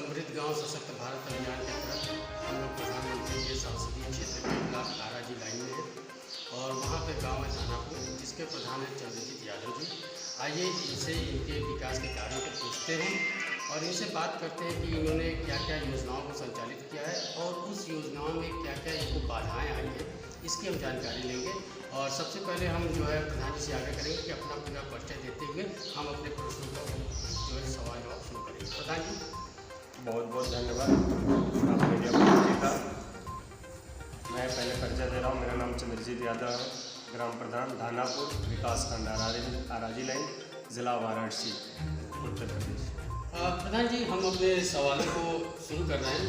समृद्ध गांव सशक्त भारत अभियान के तहत हम लोग प्रधानमंत्री के संसदीय क्षेत्र के ब्लॉक काराजी लाइन में है और वहाँ पे गांव है थानापुर, जिसके प्रधान है चंद्रजीत यादव जी। आइए इनसे इनके विकास के कार्यों को पूछते हैं और इनसे बात करते हैं कि इन्होंने क्या क्या योजनाओं को संचालित किया है और उस योजनाओं में क्या क्या इनको बाधाएँ आई हैं, इसकी हम जानकारी लेंगे। और सबसे पहले हम जो है प्रधान जी से आग्रह करेंगे कि अपना पूरा परिचय देते हुए हम अपने प्रश्नों का जो है सवाल जवाब शुरू करेंगे। प्रधान जी, बहुत बहुत धन्यवाद आप मीडिया पर का। मैं पहले परिचय दे रहा हूँ। मेरा नाम चंद्रजीत यादव है, ग्राम प्रधान धानापुर, विकास खंड आराजी लाइन, जिला वाराणसी, उत्तर प्रदेश। प्रधान जी, हम अपने सवालों को शुरू कर रहे हैं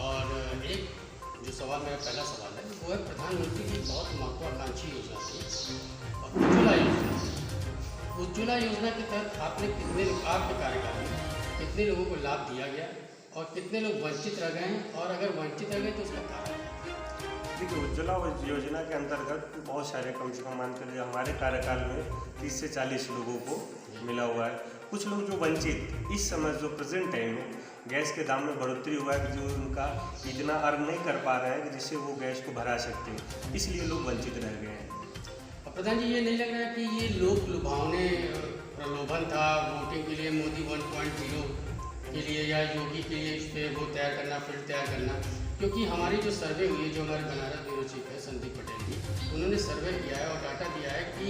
और एक जो सवाल मेरा पहला सवाल है वो है प्रधानमंत्री की बहुत महत्वाकांक्षी योजना थी उज्ज्वला योजना। उज्ज्वला योजना के तहत आपने कितने लोग आपके कार्यकाल में कितने लोगों को लाभ दिया गया और कितने लोग वंचित रह गए हैं, और अगर वंचित रह गए तो उसका कारण? देखिए, उज्ज्वला योजना के अंतर्गत बहुत सारे, कम से कम मान कर लिए हमारे कार्यकाल में 30 से 40 लोगों को मिला हुआ है। कुछ लोग जो वंचित, इस समय जो प्रेजेंट टाइम में गैस के दाम में बढ़ोतरी हुआ है कि जो उनका इतना अर्न नहीं कर पा रहे हैं कि जिससे वो गैस को भरा सकते हैं, इसलिए लोग वंचित रह गए हैं। प्रधान जी, ये नहीं लग रहा है कि ये लोक लुभावने प्रलोभन था वोटिंग के लिए, मोदी 1.0 के लिए या योगी के लिए इस पर वो तैयार करना, फील्ड तैयार करना? क्योंकि हमारी जो सर्वे हुई है, जो हमारे बनारस ब्यूरो चीफ है संदीप पटेल जी, उन्होंने सर्वे किया है और डाटा दिया है कि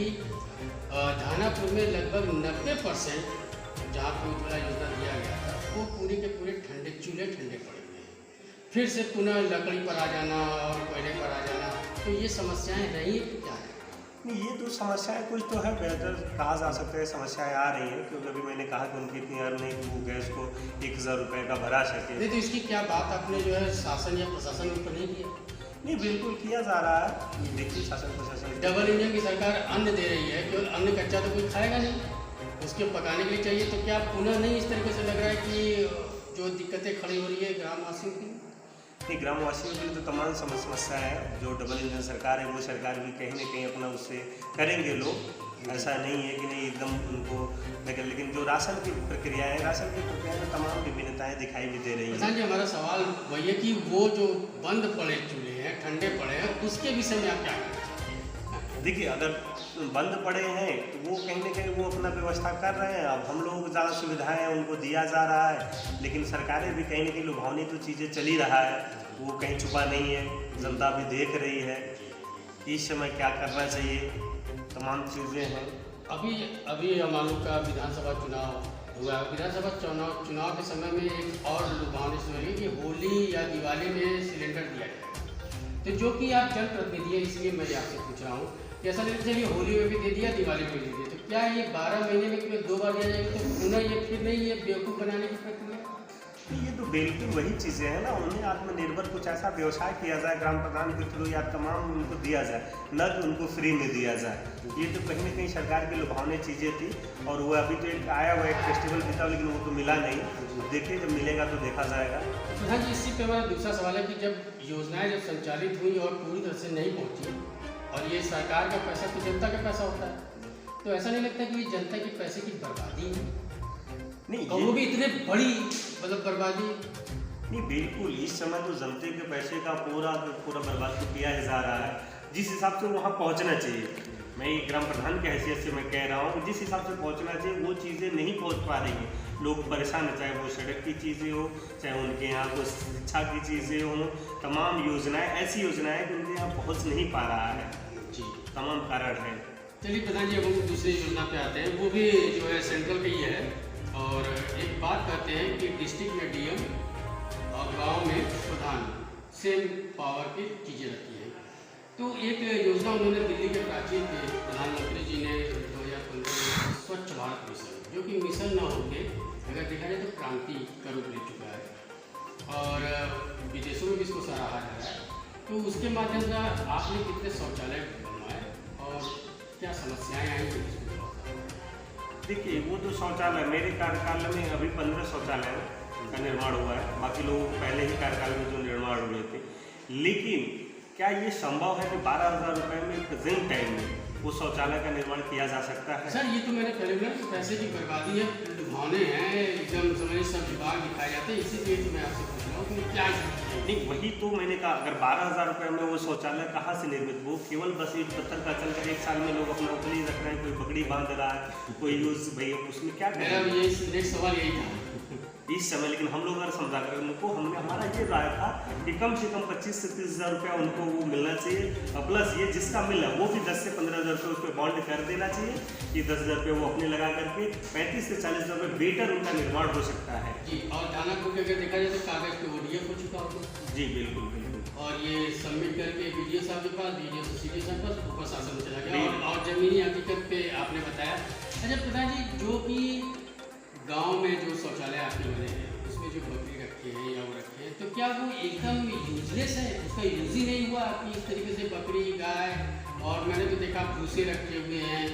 धानापुर में लगभग 90% जहाँ पर उज्ज्वला योजना दिया गया था वो पूरे के पूरे चूल्हे ठंडे पड़े हुए हैं। फिर से पुनः लकड़ी पर आ जाना और कोयले पर आ जाना, तो ये समस्याएं रही तो क्या है? नहीं, ये तो समस्याएं कुछ तो है, बेहतर कहा जा सकता है समस्याएं आ रही हैं, क्योंकि अभी मैंने कहा कि उनकी इतनी अर्न नहीं कि वो गैस को 1000 रुपये का भरा सके। नहीं, तो इसकी क्या बात आपने जो है शासन या प्रशासन के ऊपर नहीं किया? नहीं, बिल्कुल किया जा रहा है। देखिए, शासन प्रशासन डबल इंजन की सरकार अन्न दे रही है, केवल अन्न कच्चा तो कोई खाएगा नहीं, उसके पकाने के लिए चाहिए। तो क्या पुनः नहीं इस तरीके से लग रहा है कि जो दिक्कतें खड़ी हो रही है ग्रामवासियों की? नहीं, ग्रामवासियों के लिए तो तमाम समस्या है। जो डबल इंजन सरकार है वो सरकार भी कहीं ना कहीं अपना उससे करेंगे लोग, ऐसा नहीं है कि नहीं एकदम उनको, लेकिन जो राशन की प्रक्रिया है, राशन की प्रक्रिया में तमाम विभिन्नताएं दिखाई भी दे रही हैं। प्रधान जी, हमारा सवाल वही है कि वो जो बंद पड़े चूल्हे हैं, ठंडे पड़े हैं, उसके विषय में आप क्या कहना चाहते हैं? देखिए, अगर बंद पड़े हैं तो वो कहीं ना कहीं वो अपना व्यवस्था कर रहे हैं। अब हम लोगों को ज़्यादा सुविधाएं उनको दिया जा रहा है, लेकिन सरकारें भी कहीं ना कहीं लुभावनी तो चीज़ें चल ही रहा है, वो कहीं छुपा नहीं है, जनता भी देख रही है। इस समय क्या करना चाहिए, तमाम चीज़ें हैं। अभी हमारे का विधानसभा चुनाव हुआ है। विधानसभा चुनाव के समय में एक और लुभावनी सुन रही है कि होली या दिवाली में सिलेंडर दिया जाएगा। तो जो कि आप जनप्रतिनिधि है, इसलिए मैं आपसे पूछ रहा हूँ कि ऐसा नहीं चलिए होली में भी दे दिया, दिवाली में भी दे दिया, तो क्या ये 12 महीने में केवल 2 बार दिया जाएगा? तो पुनः ये फिर नहीं, ये बेवकूफ़ बनाने की प्रक्रिया? ये तो बिल्कुल वही चीज़ें हैं ना, उन्हें आत्मनिर्भर कुछ ऐसा व्यवसाय किया जाए ग्राम प्रधान के थ्रू, या तमाम उनको दिया जाए, न कि उनको फ्री में दिया जाए। ये तो कहीं ना कहीं सरकार की लुभावनी चीज़ें थी। और वो अभी तो एक आया हुआ एक फेस्टिवल भी था, लेकिन वो तो मिला नहीं। देखिए, जब मिलेगा तो देखा जाएगा। प्रधान जी, इसी पे हमारा दूसरा सवाल है कि जब योजनाएं संचालित हुई और पूरी तरह से नहीं पहुँची, और ये सरकार का पैसा तो जनता का पैसा होता है, तो ऐसा नहीं लगता कि ये जनता के पैसे की बर्बादी है? नहीं, वो भी इतने बड़ी मतलब बर्बादी? नहीं, बिल्कुल। इस समय तो जनता के पैसे का पूरा बर्बाद तो किया ही जा रहा है। जिस हिसाब से वहाँ पहुँचना चाहिए, मैं एक ग्राम प्रधान की हैसियत से मैं कह रहा हूँ, जिस हिसाब से पहुँचना चाहिए वो चीज़ें नहीं पहुँच पा रही हैं। लोग परेशान हैं, चाहे वो सड़क की चीज़ें हो, चाहे उनके यहाँ को शिक्षा की चीज़ें हों, तमाम योजनाएं, ऐसी योजनाएं कि उनके यहाँ पहुँच नहीं पा रहा है जी, तमाम कारण है। चलिए प्रधान जी, अब हम दूसरी योजना पे आते हैं, वो भी जो है सेंट्रल की ही है। और एक बात कहते हैं कि डिस्ट्रिक्ट में डीएम और गांव में प्रधान सेम पावर की चीज़ें रखी हैं। तो एक योजना उन्होंने दिल्ली के प्राचीन के प्रधानमंत्री जी ने 2015 में स्वच्छ भारत मिशन, जो कि मिशन न होकर अगर देखा जाए तो क्रांति का रूप ले चुका है और विदेशों में भी इसको सराहा जा रहा है। तो उसके माध्यम से आपने कितने शौचालय बनवाए और क्या समस्याएं आई? देखिए, वो तो शौचालय मेरे कार्यकाल में अभी 15 शौचालय का निर्माण हुआ है। बाकी लोगों को पहले ही कार्यकाल में जो निर्माण हुए थे। लेकिन क्या ये संभव है कि 12,000 रुपये में प्रेजेंट टाइम में वो शौचालय का निर्माण किया जा सकता है। सर ये तो मैंने पहले बोला पैसे की बर्बादी है, लुभावने हैं एकदम, समझ सब विभाग दिखाए जाते हैं, इसीलिए तो मैं आपसे पूछ रहा हूँ कि क्या नहीं, वही तो मैंने कहा, अगर 12,000 रुपये में वो शौचालय कहाँ से निर्मित, वो केवल बस ईंट पत्थर का चलकर 1 साल में लोग अपना उंगली रख रहे हैं, कोई पगड़ी बांध रहा है, कोई यूज भैया उसमें क्या मेरा करें। ये नेक्स्ट सवाल यही था इस समय लेकिन हम लोग अगर समझा कर उनको, हमने हमारा ये राय था कि कम से कम 25 से 30,000 रुपया उनको वो मिलना चाहिए, और प्लस ये जिसका मिल रहा है वो भी 10 से 15,000 रुपये उस पर बॉन्ड कर देना चाहिए कि 10,000 रुपये वो अपने लगा करके 35 से 40,000 रुपये बेटर उनका निर्माण हो सकता है। जी। और दानापुर के अगर देखा जाए तो कागज पे ODF हो चुका होगा। जी बिल्कुल बिल्कुल। और ये सबमिट करके BDO साहब के पास, BDO से CDO साहब के पास, ऊपर शासन चला गया। और जमीनी हकीकत पे आपने बताया। अच्छा प्रधान जी, जो कि गांव में जो शौचालय आपके बने हैं उसमें जो बकरी रखी है या वो रखे हैं, तो क्या वो एकदम यूजलेस है, उसका यूज ही नहीं हुआ कि इस तरीके से बकरी गाय, और मैंने तो देखा भूसे रखे हुए हैं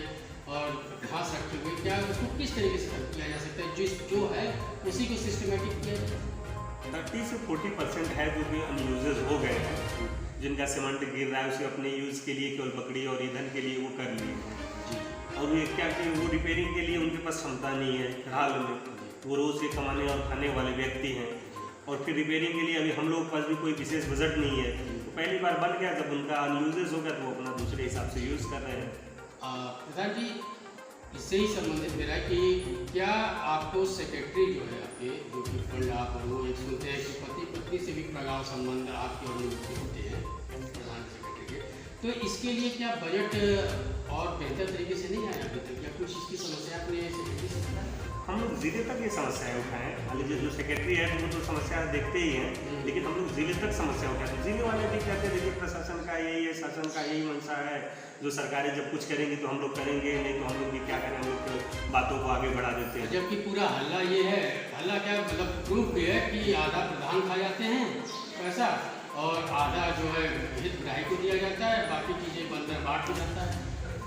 और घास रखे हुए, क्या उसको किस तरीके से किया जा सकता है, जो है उसी को सिस्टमेटिक किया जाए? 30 से 40% है जो कि अनयूजेज हो गए हैं, जिनका सीमेंट गिर रहा है उसे अपने यूज़ के लिए केवल बकरी और ईंधन के लिए वो कर लिए, और ये क्या कि वो रिपेयरिंग के लिए उनके पास क्षमता नहीं है हाल में, वो रोज़ से कमाने और खाने वाले व्यक्ति हैं, और फिर रिपेयरिंग के लिए अभी हम लोग के पास भी कोई विशेष बजट नहीं है, तो पहली बार बन गया, जब उनका अनयूजेज हो गया तो वो अपना दूसरे हिसाब से यूज़ कर रहे हैं। प्रधान जी इससे ही संबंधित मेरा कि क्या आपको सेक्रेटरी जो है आपके, जो कि फंड आप वो एक सुनते हैं कि पति पत्नी से भी प्रगाढ़ संबंध आपके और नियुक्ति होते हैं प्रधान सेक्रेटरी के, तो इसके लिए क्या बजट और बेहतर तरीके से नहीं आया अभी तक, या कुछ इसकी समस्या आपने सेक्रेटरी से बताया? हम लोग जिले तक ये समस्याएं उठाएं, मान लीजिए जो सेक्रेटरी है वो तो समस्या देखते ही हैं, लेकिन हम लोग जिले तक समस्या उठाते हैं, जिले वाले भी कहते हैं देखिए प्रशासन का यही है, शासन का यही मंशा है, जो सरकारें जब कुछ करेंगी तो हम लोग करेंगे, नहीं तो हम लोग भी क्या करें, हम लोग तो बातों को आगे बढ़ा देते हैं। जबकि पूरा हल्ला ये है, हल्ला क्या मतलब प्रूफ ये है कि आधा प्रधान खा जाते हैं पैसा, और आधा जो है हितग्राही को दिया जाता है, बाकी चीज़ें बंदर बांट हो जाता है।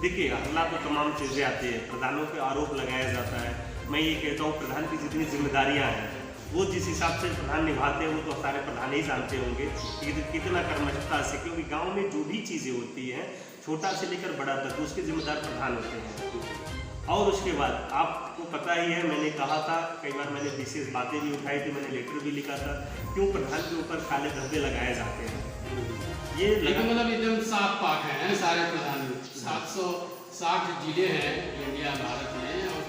देखिए हल्ला तो तमाम चीज़ें आती है, प्रधानों पे आरोप लगाया जाता है, मैं ये कहता हूँ प्रधान की जितनी जिम्मेदारियाँ हैं वो जिस हिसाब से प्रधान निभाते हैं वो तो सारे प्रधान ही जानते होंगे कि कितना कर्मठता से, क्योंकि गांव में जो भी चीज़ें होती हैं छोटा से लेकर बड़ा तक उसके जिम्मेदार प्रधान होते हैं। और उसके बाद आपको पता ही है, मैंने कहा था कई बार, मैंने विशेष बातें भी उठाई थी, मैंने लेटर भी लिखा था, क्यों प्रधान के ऊपर काले धब्बे लगाए जाते हैं। ये मतलब एकदम साफ पाक है सारे प्रधान, 760 जिले हैं इंडिया भारत में, और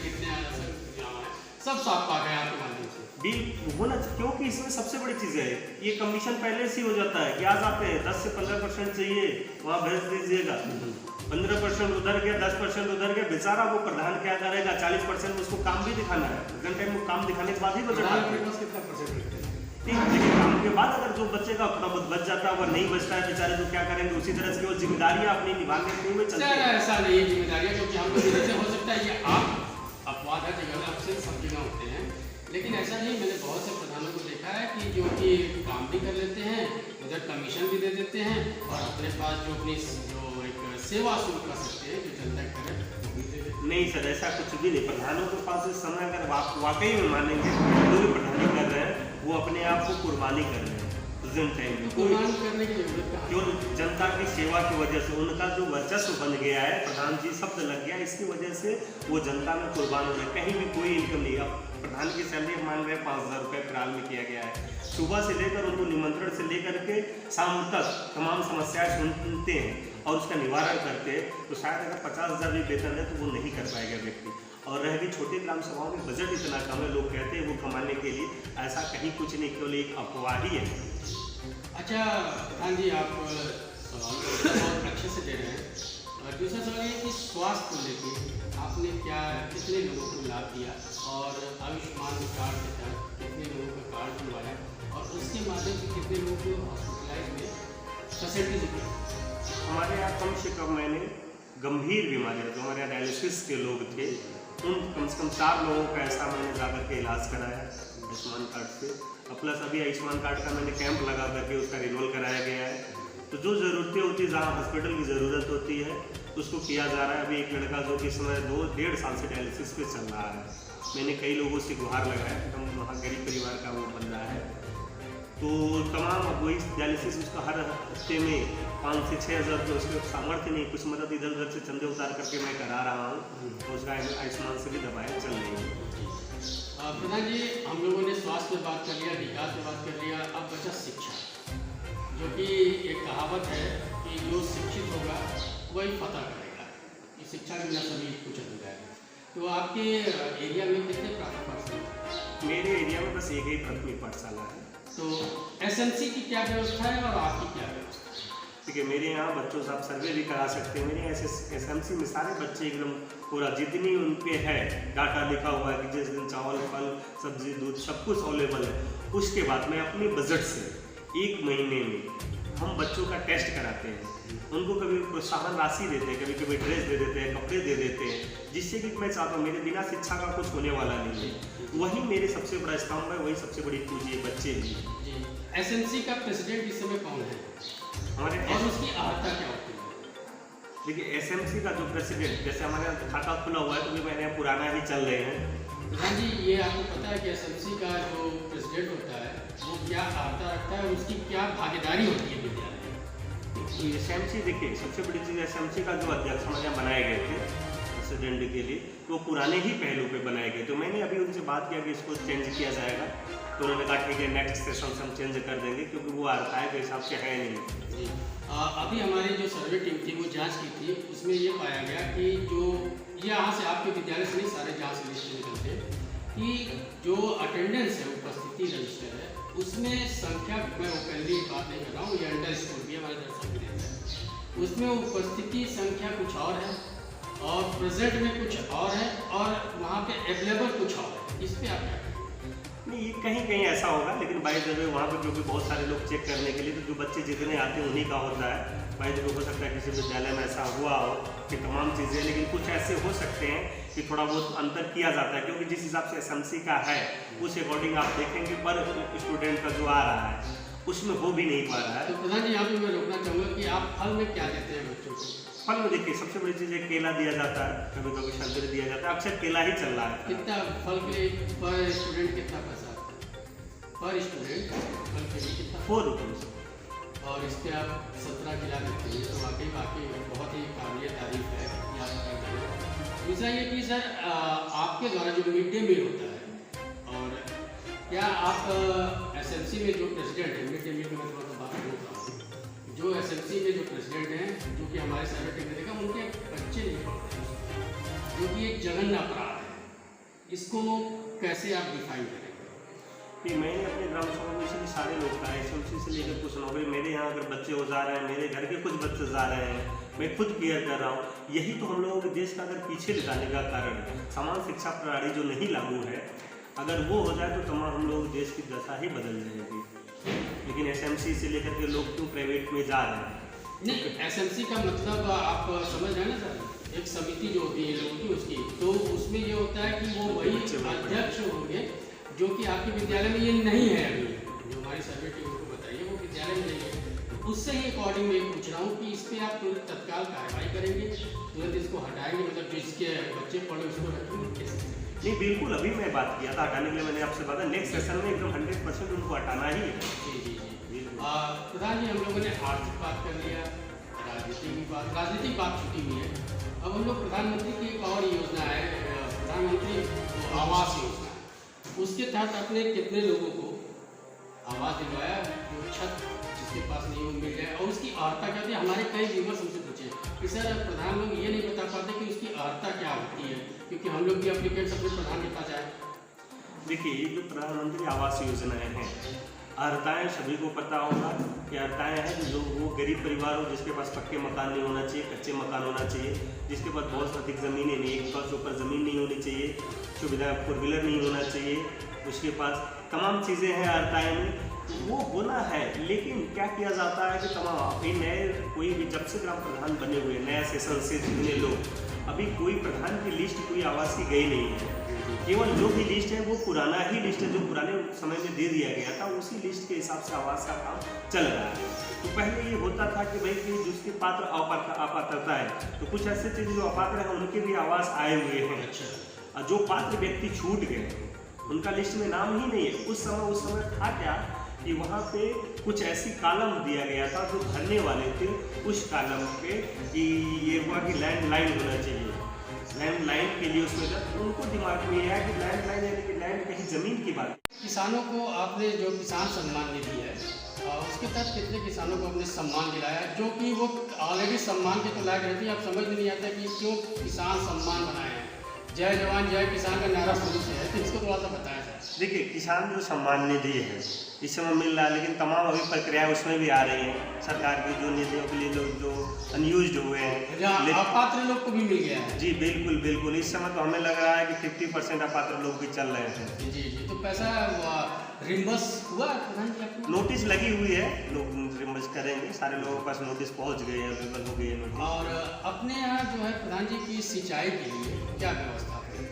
कितने सब साफ पाक है आपके माध्यम से बिल होना, क्योंकि इसमें सबसे बड़ी चीज़ है ये कमीशन पहले से ही हो जाता है कि आज आप 10 से 15% चाहिए वहाँ भेज दीजिएगा, 15% उधर गया, 10% उधर गया, बेचारा वो प्रधान क्या करेगा, 40% उसको काम भी दिखाना है, घंटे में काम दिखाने के बाद ही बजट लेकिन काम के बाद अगर जो बचेगा थोड़ा बहुत बच जाता है, अगर नहीं बचता है बेचारे तो क्या करेंगे, उसी तरह से वो जिम्मेदारियाँ अपनी निभाने के में चलती है। ऐसा नहीं है जिम्मेदारियाँ, क्योंकि हम लोग जैसे हो सकता है ये आप अपवाद है, जगह आपसे सब जगह होते हैं, लेकिन ऐसा नहीं, मैंने बहुत से प्रधानों को देखा है कि जो कि काम भी कर लेते हैं, उधर कमीशन भी दे देते हैं, और अपने पास जो अपनी जो एक सेवा शुरू कर सकते हैं जो जनता करे वो भी दे देते हैं। नहीं सर, ऐसा कुछ भी नहीं, प्रधानों के पास इस समय अगर वाकई में मानेंगे जो भी प्रधानी कर रहे हैं वो अपने आप को कुर्बानी कर रहे हैं प्रेजेंट टाइम में, कुर्बानी करने की जरूरत है, केवल जनता की सेवा की वजह से उनका जो वर्चस्व बन गया है, प्रधान जी शब्द लग गया, इसकी वजह से वो जनता में कुर्बान हो रहे, कहीं भी कोई इनकम नहीं। अब प्रधान की सैलरी मान रहे 5,000 रुपये फिलहाल में किया गया है, सुबह से लेकर उनको निमंत्रण से लेकर के शाम तक तमाम समस्याएं सुनते हैं और उसका निवारण करते हैं, तो शायद अगर 50,000 भी वेतन है तो वो नहीं कर पाएगा व्यक्ति। और रह गई छोटी ग्राम सभाओं में बजट इतना कम है, लोग कहते हैं वो कमाने के लिए, ऐसा कहीं कुछ नहीं, केवल एक अफवाह ही है। अच्छा प्रधान जी, आप सवाल बहुत अच्छे से दे रहे हैं, और दूसरा सवाल ये कि स्वास्थ्य को लेकर आपने क्या कितने लोगों को लाभ दिया, और आयुष्मान कार्ड के तहत कितने लोगों का कार्ड बनवाया, और उसके माध्यम से कितने लोगों को हॉस्पिटलाइज में फैसिलिटीज दी? हमारे यहाँ कम से कम मैंने गंभीर बीमारियाँ जो हमारे यहाँ डायलिसिस के लोग थे उन कम से कम 4 लोगों का ऐसा मैंने जाकर के इलाज कराया आयुष्मान कार्ड से, और प्लस अभी आयुष्मान कार्ड का मैंने कैंप लगा करके उसका रिन्यूअल कराया गया है। तो जो ज़रूरतें होती है, जहाँ हॉस्पिटल की ज़रूरत होती है उसको किया जा रहा है। अभी एक लड़का जो कि इस समय 2-1.5 साल से डायलिसिस पे चल रहा है, मैंने कई लोगों से गुहार लगाया, हम वहाँ गरीब परिवार का वो बन रहा है, तो तमाम अब वही डायलिसिस उसका हर हफ्ते में 5 से 6 हज़ार रुपये, उसके सामर्थ्य नहीं, कुछ मदद इधर उधर से चंदे उतार करके मैं करा रहा हूँ। तो उसका आयुष्मान से भी दवाएँ चल रही हैं। प्रधान जी, हम लोगों ने स्वास्थ्य पे बात कर लिया, विकास पे बात कर लिया, अब बचा शिक्षा, जो कि एक कहावत है कि जो शिक्षित होगा वही फतह करेगा। इस शिक्षा के बिना सभी कुछ अधूरा है। तो आपके एरिया में कितने प्राथमिक पाठशाला? मेरे एरिया में बस एक ही प्राथमिक पाठशाला है। तो एसएमसी की क्या व्यवस्था है और आपकी क्या व्यवस्था है? ठीक है, मेरे यहाँ बच्चों से आप सर्वे भी करा सकते हैं। मेरे एसएमसी में सारे बच्चे एकदम पूरा जितनी उन पे है डाटा लिखा हुआ है कि जिस दिन चावल, फल, सब्जी, दूध सब कुछ अवेलेबल है। उसके बाद मैं अपने बजट से 1 महीने में हम बच्चों का टेस्ट कराते हैं, उनको कभी प्रोत्साहन राशि देते हैं, कभी कभी ड्रेस दे देते हैं, कपड़े दे देते हैं, जिससे कि मैं चाहता हूँ मेरे बिना शिक्षा का कुछ होने वाला नहीं है। वही मेरे सबसे बड़ा स्तंभ है, वही सबसे बड़ी पूंजी है, बच्चे भी। एसएमसी का प्रेसिडेंट इस समय कौन है हमारे और उसकी अर्हता क्या होती है? देखिए, एसएमसी का जो प्रेसिडेंट, जैसे हमारे यहाँ खाता खुला हुआ है तो भी मेरे यहाँ पुराना ही चल रहे हैं। प्रधान जी, ये आपको पता है कि एसएमसी का जो प्रेसिडेंट होता है वो क्या अर्हता रखता है और उसकी क्या भागीदारी होती है विद्यालय में? एसएमसी देखिए, सबसे बड़ी चीज़ एसएमसी का जो अध्यक्ष हमारे यहाँ बनाए गए थे प्रेसिडेंट के लिए, वो पुराने ही पहलू पे बनाए गए। तो मैंने अभी उनसे बात किया कि इसको चेंज किया जाएगा, तो उन्होंने कहा ठीक है, नेक्स्ट सेशन से हम चेंज कर देंगे, क्योंकि वो अर्हता के हिसाब से है नहीं। जी, अभी हमारी जो सर्वे टीम थी वो जांच की थी, उसमें ये पाया गया कि जो यहाँ से आपके विद्यालय से नहीं सारे जांच लिस्ट निकलते कि जो अटेंडेंस है, उपस्थिति रजिस्टर है, उसमें संख्या, मैं ओपनली बात नहीं कर रहा हूँ, ये अंडर स्कूल भी हमारे दर्शक भी देते हैं, उसमें उपस्थिति संख्या कुछ और है और प्रेजेंट में कुछ और है और वहाँ पे अवेलेबल कुछ और है। इस पर आप क्या कहें? नहीं, ये कहीं कहीं ऐसा होगा, लेकिन बाई द वे वहाँ पर क्योंकि बहुत सारे लोग चेक करने के लिए, तो जो बच्चे जितने आते हैं उन्हीं का होता है। बाई द वे हो सकता है किसी विद्यालय में ऐसा हुआ हो कि तमाम चीज़ें, लेकिन कुछ ऐसे हो सकते हैं कि थोड़ा बहुत अंतर किया जाता है, क्योंकि जिस हिसाब से एसएमसी का है उस अकॉर्डिंग आप देखेंगे पर स्टूडेंट का जो आ रहा है उसमें हो भी नहीं पा रहा है। तो प्रधान जी, यहाँ पे मैं रोकना चाहूँगा कि आप फल में क्या देते हैं बच्चों को? फल में देखिए, सबसे बड़ी चीज़ है केला दिया जाता है, कभी कभी संतरे दिया जाता है, अक्सर केला ही चल रहा है। कितना फल के लिए पर स्टूडेंट कितना पैसा पर स्टूडेंट फल के लिए कितना? 4 रुपीज़। और इस पर आप 17 खिला देते हैं, तो वाकई बहुत ही काबिल तारीफ है कि आप कर रहे हैं। दूसरा ये कि सर, आपके द्वारा जो मिड डे मील होता है, और क्या आप एसएमसी में जो प्रेसिडेंट है, मिड डे मील में थोड़ा सा बात करता हूँ, जो एसएमसी में जो प्रेसिडेंट हैं, जो कि हमारे सर्वे टीम ने देखा, उनके बच्चे नहीं पढ़ते हैं, जो कि एक जघन्य अपराध है। इसको कैसे आप डिफाइन करेंगे? कि मैंने अपने ग्राम सभा में इसलिए सारे लोग का एसएमसी से लेकर कुछ नौकरी, मेरे यहाँ अगर बच्चे हो जा रहे हैं, मेरे घर के कुछ बच्चे जा रहे हैं, मैं खुद केयर कर रहा हूँ। यही तो हम लोगों के देश का अगर पीछे ले का कारण है। समान शिक्षा प्रणाली जो नहीं लागू है, अगर वो हो जाए तो तमाम हम लोग देश की दशा ही बदल जाएगी। लेकिन एसएमसी से लेकर के लोग क्यों प्राइवेट में जा रहे हैं? नहीं, एसएमसी का मतलब आप समझ रहे हैं ना सर, एक समिति जो होती है लोगों की उसकी, तो उसमें ये होता है कि वो वही अध्यक्ष होंगे, जो कि आपके विद्यालय में ये नहीं है। अभी जो हमारी सर्वे टीम को बताइए वो विद्यालय में नहीं है, तो उससे ही अकॉर्डिंग मैं पूछ रहा हूँ कि इस पर आप तुरंत तत्काल कार्रवाई करेंगे, तुरंत इसको हटाएंगे, मतलब जो इसके बच्चे पढ़े उसको रखेंगे कैसे? नहीं, बिल्कुल, अभी मैं बात किया था हटाने के लिए, मैंने आपसे बात, नेक्स्ट सेशन में एकदम 100% उनको हटाना ही है। जी जी जी। प्रधान जी, हम लोगों ने आर्थिक बात कर लिया, राजनीतिक बात छुट्टी हुई है। अब हम लोग प्रधानमंत्री की एक और योजना है, प्रधानमंत्री आवास योजना, उसके तहत आपने कितने लोगों को आवास दिलवाया, जो छत जिसके पास नहीं हो मिल जाए, और उसकी अर्हता क्या होती है? हमारे कई व्यूअर्स हमसे पूछे कि सर, प्रधान लोग ये नहीं बता पाते कि उसकी अर्हता क्या होती है, क्योंकि हम लोग भी एप्लीकेंट्स अपने प्रधान के पास आए। देखिए, ये जो प्रधानमंत्री आवास योजनाएं हैं, अर्हताएँ सभी को पता होगा कि अर्हताएँ हैं जो वो गरीब परिवार हो, जिसके पास पक्के मकान नहीं होना चाहिए, कच्चे मकान होना चाहिए, जिसके पास बहुत अधिक ज़मीनें नहीं, 1 एकड़ से ऊपर ज़मीन नहीं होनी चाहिए, सुविधा 4 व्हीलर नहीं होना चाहिए, उसके पास तमाम चीज़ें हैं अर्हताएँ में, वो होना है। लेकिन क्या किया जाता है कि तमाम अभी नए कोई भी, जब से ग्राम प्रधान बने हुए नया सेशन से जितने लोग, अभी कोई प्रधान की लिस्ट कोई आवास की गई नहीं है। केवल जो भी लिस्ट है वो पुराना ही लिस्ट है, जो पुराने समय में दे दिया गया था, उसी लिस्ट के हिसाब से आवास का काम चल रहा है। तो पहले ये होता था कि भाई कि जिसके पात्र अपात्रता है, तो कुछ ऐसे चीज़ जो अपात्र हैं उनके भी आवास आए हुए हैं। अच्छा, जो पात्र व्यक्ति छूट गए, उनका लिस्ट में नाम ही नहीं है। उस समय था क्या कि वहाँ पे कुछ ऐसी कॉलम दिया गया था जो भरने वाले थे उस कॉलम पे कि ये हुआ कि लैंडलाइन होना चाहिए। लैंडलाइन के लिए उसमें उनको दिमाग में यह है कि लैंडलाइन यानी कि लैंड कहीं ज़मीन की बात। किसानों को आपने जो किसान सम्मान निधि है उसके तहत कितने किसानों को आपने सम्मान दिलाया, जो कि वो ऑलरेडी सम्मान के तो लायक रहती है। आप समझ में नहीं आता कि क्यों किसान सम्मान बनाए हैं। जय जवान जय किसान का नारा शुरू से है, तो इसको थोड़ा सा बताया जाए। देखिए, किसान जो सम्मान निधि है इस समय मिल रहा है, लेकिन तमाम अभी प्रक्रियाएं उसमें भी आ रही हैं। सरकार की जो निधियों के लिए लोग जो अनयूज्ड हुए हैं, अपात्र लोग को भी मिल गया है। जी बिल्कुल बिल्कुल। इस समय तो हमें लग रहा है कि 50% अपात्र लोग भी चल रहे हैं। जी जी, तो पैसा रिम्बर्स हुआ प्रधान जी? नोटिस लगी हुई है, लोग रिम्बर्स करेंगे। सारे लोगों के पास नोटिस पहुंच गए हैं, अवेलेबल हो गई है नोटिस। और अपने यहाँ जो है प्रधान जी की सिंचाई के लिए क्या व्यवस्था है?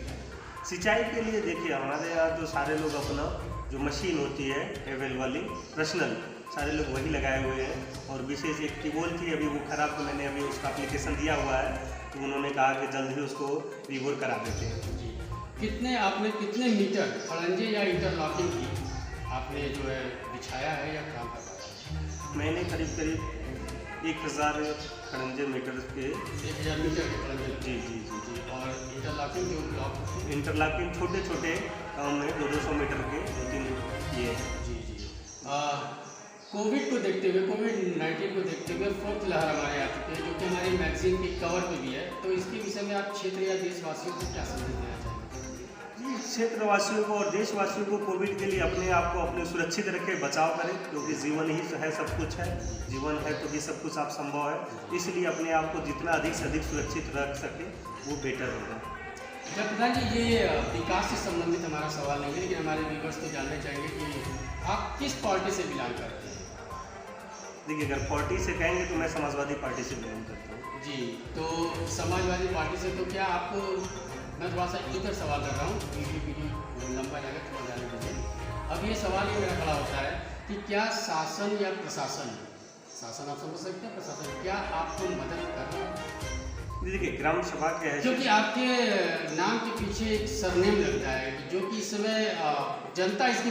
सिंचाई के लिए देखिए, हमारे यहाँ तो सारे लोग अपना जो मशीन होती है एवेल वाली पर्सनल, सारे लोग वही लगाए हुए हैं। और विशेष एक ट्यूबवेल थी, अभी वो खराब, तो मैंने अभी उसका एप्लीकेशन दिया हुआ है, तो उन्होंने कहा कि जल्द ही उसको रिवोर करा देते हैं। जी, कितने मीटर खड़ंजे या इंटरलॉकिंग की आपने जो है बिछाया है या काम करवाया? मैंने करीब 1000 खड़ंजे मीटर के 1000 मीटर के खड़ंजे। जी जी जी जी। और इंटरलॉकिंग जो ब्लॉक, इंटरलॉकिंग छोटे छोटे काम में 200 मीटर के 2-3 किए। जी जी। कोविड को देखते हुए, कोविड-19 को देखते हुए फोर्थ लहर हमारे आ चुके हैं, जो कि हमारी मैगजीन के कवर पे भी है। तो इसके विषय में आप क्षेत्र या देशवासियों को क्या संदेश देना चाहेंगे? जी, क्षेत्रवासियों को और देशवासियों को कोविड के लिए अपने आप को अपने सुरक्षित रखें, बचाव करें, क्योंकि जीवन ही है सब कुछ है। जीवन है तो भी सब कुछ आप संभव है, इसलिए अपने आप को जितना अधिक से अधिक सुरक्षित रख सके वो बेटर होगा। जब प्रधान जी, ये विकास से संबंधित हमारा सवाल नहीं है, लेकिन हमारे व्यूअर्स तो जानना चाहेंगे कि आप किस पार्टी से बिलोंग करते हैं? देखिए, अगर पार्टी से कहेंगे तो मैं समाजवादी पार्टी से बिलोंग करता हूँ। जी, तो समाजवादी पार्टी से तो क्या आपको, मैं थोड़ा सा इधर सवाल कर रहा हूँ, वीडियो लंबा जाएगा, थोड़ा जाने दीजिए। अब ये सवाल ये मेरा खड़ा होता है कि क्या शासन या प्रशासन, शासन आप समझ सकते हैं, प्रशासन क्या आपको मदद कर रहा है? देखिए, ग्राम सभा के है, क्योंकि आपके नाम के पीछे एक सरनेम लगता है, जो कि इस समय जनता इसकी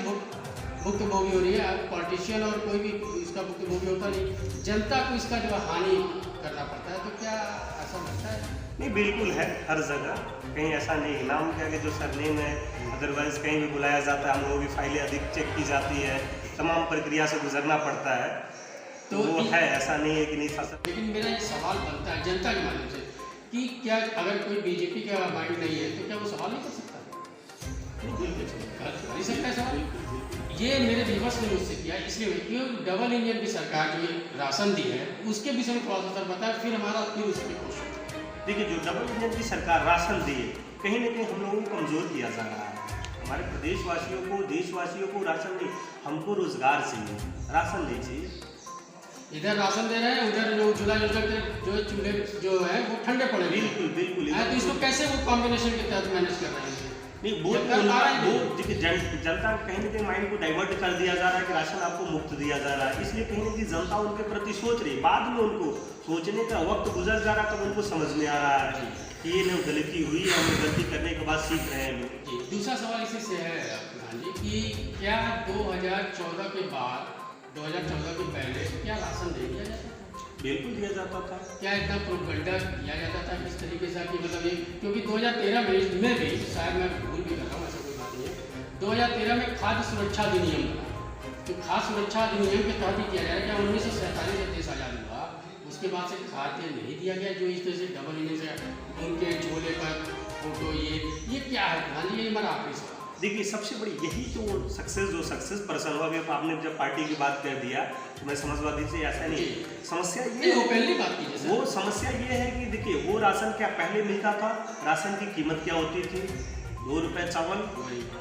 भुक्तभोगी हो रही है। पॉलिटिशियन और कोई भी इसका भुक्तभोगी होता नहीं, जनता को इसका जो हानि करना पड़ता है। तो क्या ऐसा लगता है? नहीं, बिल्कुल है, हर जगह कहीं ऐसा नहीं। नाम के आगे जो सरनेम है, अदरवाइज कहीं भी बुलाया जाता है, हम लोगों की फाइलें अधिक चेक की जाती है, तमाम प्रक्रिया से गुजरना पड़ता है, तो वो है, ऐसा नहीं है कि नहीं था। लेकिन मेरा ये सवाल बनता है जनता के माध्यम से कि क्या अगर कोई बीजेपी का माइंड नहीं है तो क्या वो सवाल नहीं कर सकता? कर ही सकता है सवाल। ये मेरे व्यूअर्स ने मुझसे किया, इसलिए क्योंकि डबल इंजन की सरकार जो राशन दी है उसके विषय में थोड़ा सा सर बताया, फिर उस पर क्वेश्चन। देखिए, जो डबल इंजन की सरकार राशन दी है, कहीं ना कहीं हम लोगों को कमज़ोर किया जा रहा है। हमारे प्रदेशवासियों को, देशवासियों को राशन नहीं, हमको रोजगार चाहिए, राशन नहीं चाहिए। इधर राशन दे रहे हैं, उधर जो उज्ज्वला योजना के जो चूल्हे जो है वो ठंडे पड़े। बिल्कुल बिल्कुल। तो इसको कैसे वो कॉम्बिनेशन के तहत मैनेज कर रहे हैं? नहीं, वो देखिए, जनता कहीं ना कहीं माइंड को डाइवर्ट कर दिया जा रहा है कि राशन आपको मुफ्त दिया जा रहा है, इसलिए कहीं ना कहीं जनता उनके प्रति सोच रही है। बाद में उनको सोचने का वक्त गुजर जा रहा है, तब उनको समझ में आ रहा है कि ये लोग गलती हुई है, हमें गलती करने के बाद सीख रहे हैं लोग। दूसरा सवाल इसी से है प्रधान जी कि क्या 2014 के बाद, 2014 के पहले क्या राशन दे दिया जाता था? बिल्कुल दिया जाता था। क्या इतना प्रोपगंडा किया जाता था किस तरीके से कि मतलब ये, क्योंकि 2013 में भी, शायद मैं भूल भी कर रहा हूँ, ऐसा कोई बात नहीं है, 2013 में खाद्य सुरक्षा अधिनियम बना, तो खाद्य सुरक्षा अधिनियम के तहत ही किया जाए। क्या 1947 जब देश आज़ाद हुआ उसके बाद से खाद्य नहीं दिया गया, जो इस तरह से डबल इंजन से उनके झोले पर फोटो, ये क्या है प्रधान जी? ये हमारा आखिरी सवाल। देखिए, सबसे बड़ी यही तो सक्सेस पर्सन हुआ। अभी आपने जब पार्टी की बात कर दिया तो मैं समाजवादी से, ऐसा नहीं, समस्या ये वो पहली बात कीजिए। वो समस्या ये है कि देखिए, वो राशन क्या पहले मिलता था, राशन की कीमत क्या होती थी? 2 रुपये चावल,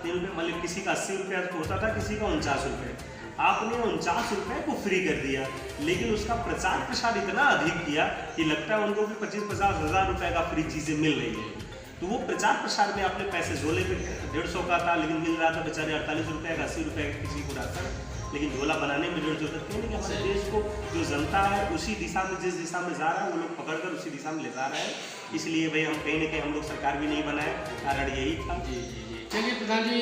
3 रुपये, मतलब किसी का 80 रुपये होता था, किसी का 49 रुपये। आपने 49 रुपये को फ्री कर दिया, लेकिन उसका प्रचार प्रसार इतना अधिक किया कि लगता है उनको भी 25-50 हज़ार रुपये का फ्री चीज़ें मिल रही है। तो वो प्रचार प्रसार में आपने पैसे झोले पे 150 का था, लेकिन मिल रहा था बेचारे 48 रुपये का, 80 रुपये का किसी को राशन, लेकिन झोला बनाने में 150 तक नहीं। हमारे देश को जो जनता है उसी दिशा में, जिस दिशा में जा रहा है वो लोग पकड़कर उसी दिशा में ले जा रहे हैं। इसलिए भाई हम कहीं ना कहीं हम लोग सरकार भी नहीं बनाए, कारण यही था। जी जी जी। चलिए प्रधान जी,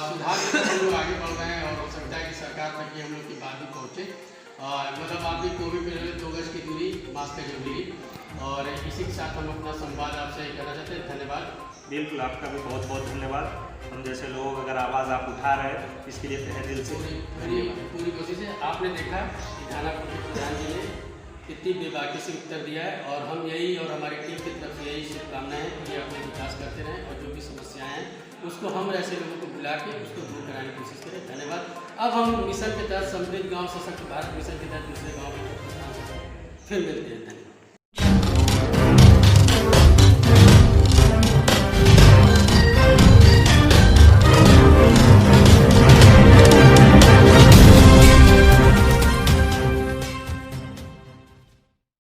सुधार की तरफ हम लोग आगे बढ़ रहे हैं और हो सकता है कि सरकार तक ये हम लोग की बात भी पहुँचे। मतलब आप भी कोविड में 2 गज की दूरी, मास्क का जरूरी, और इसी के साथ हम अपना संवाद आपसे करना चाहते हैं। धन्यवाद। बिल्कुल, आपका भी बहुत बहुत धन्यवाद। हम जैसे लोग अगर आवाज़ आप उठा रहे हैं इसके लिए तहे दिल से पूरी कोशिश है। आपने देखा कि थानापुर के प्रधान जी ने कितनी बेबाकी से उत्तर दिया है, और हम यही और हमारी टीम की तरफ से यही शुभकामनाएं हैं कि ये अपने विकास करते रहें और जो भी समस्याएं हैं उसको हम ऐसे लोगों को बुला के उसको दूर कराने की कोशिश करें। धन्यवाद। अब हम मिशन के तहत समृद्ध गाँव सशक्त भारत मिशन के तहत दूसरे गाँव में फिर मिलते हैं। धन्यवाद।